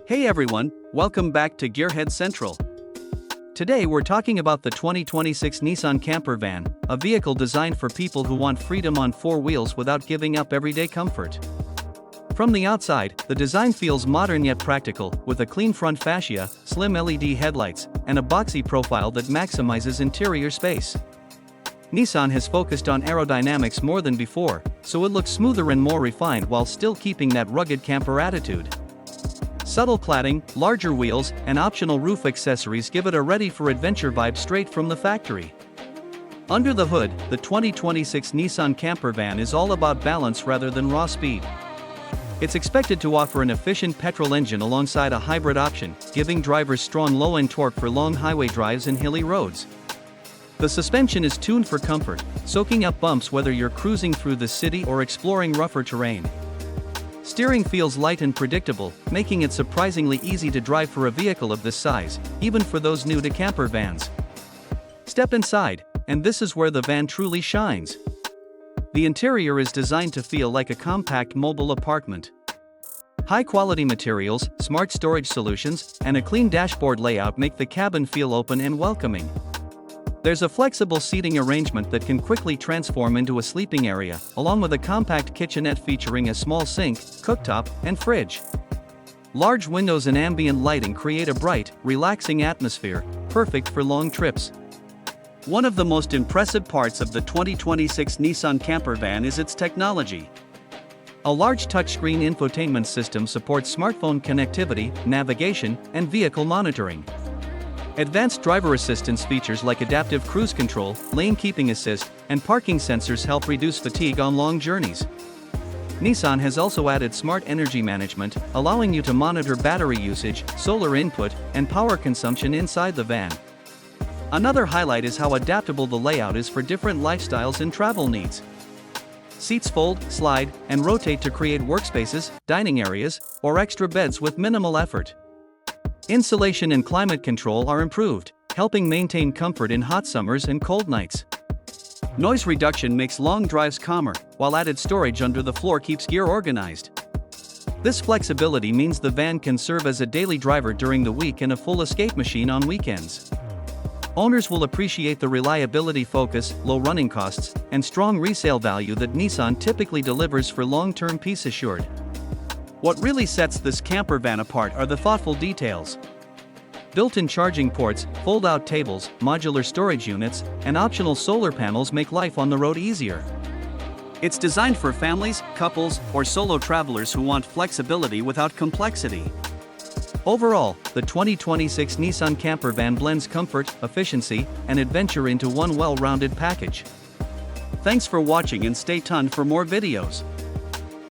Hey everyone, welcome back to Gearhead Central. Today we're talking about the 2026 Nissan Camper van, a vehicle designed for people who want freedom on four wheels without giving up everyday comfort. From the outside, the design feels modern yet practical, with a clean front fascia, slim LED headlights, and a boxy profile that maximizes interior space. Nissan has focused on aerodynamics more than before, so it looks smoother and more refined while still keeping that rugged camper attitude. Subtle cladding, larger wheels, and optional roof accessories give it a ready-for-adventure vibe straight from the factory. Under the hood, the 2026 Nissan Camper van is all about balance rather than raw speed. It's expected to offer an efficient petrol engine alongside a hybrid option, giving drivers strong low-end torque for long highway drives and hilly roads. The suspension is tuned for comfort, soaking up bumps whether you're cruising through the city or exploring rougher terrain. Steering feels light and predictable, making it surprisingly easy to drive for a vehicle of this size, even for those new to camper vans. Step inside, and this is where the van truly shines. The interior is designed to feel like a compact mobile apartment. High-quality materials, smart storage solutions, and a clean dashboard layout make the cabin feel open and welcoming. There's a flexible seating arrangement that can quickly transform into a sleeping area, along with a compact kitchenette featuring a small sink, cooktop, and fridge. Large windows and ambient lighting create a bright, relaxing atmosphere, perfect for long trips. One of the most impressive parts of the 2026 Nissan Camper van is its technology. A large touchscreen infotainment system supports smartphone connectivity, navigation, and vehicle monitoring. Advanced driver assistance features like adaptive cruise control, lane keeping assist, and parking sensors help reduce fatigue on long journeys. Nissan has also added smart energy management, allowing you to monitor battery usage, solar input, and power consumption inside the van. Another highlight is how adaptable the layout is for different lifestyles and travel needs. Seats fold, slide, and rotate to create workspaces, dining areas, or extra beds with minimal effort. Insulation and climate control are improved, helping maintain comfort in hot summers and cold nights. Noise reduction makes long drives calmer, while added storage under the floor keeps gear organized. This flexibility means the van can serve as a daily driver during the week and a full escape machine on weekends. Owners will appreciate the reliability focus, low running costs, and strong resale value that Nissan typically delivers for long-term peace assured. What really sets this camper van apart are the thoughtful details. Built-in charging ports, fold-out tables, modular storage units, and optional solar panels make life on the road easier. It's designed for families, couples, or solo travelers who want flexibility without complexity. Overall, the 2026 Nissan Camper van blends comfort, efficiency, and adventure into one well-rounded package. Thanks for watching and stay tuned for more videos.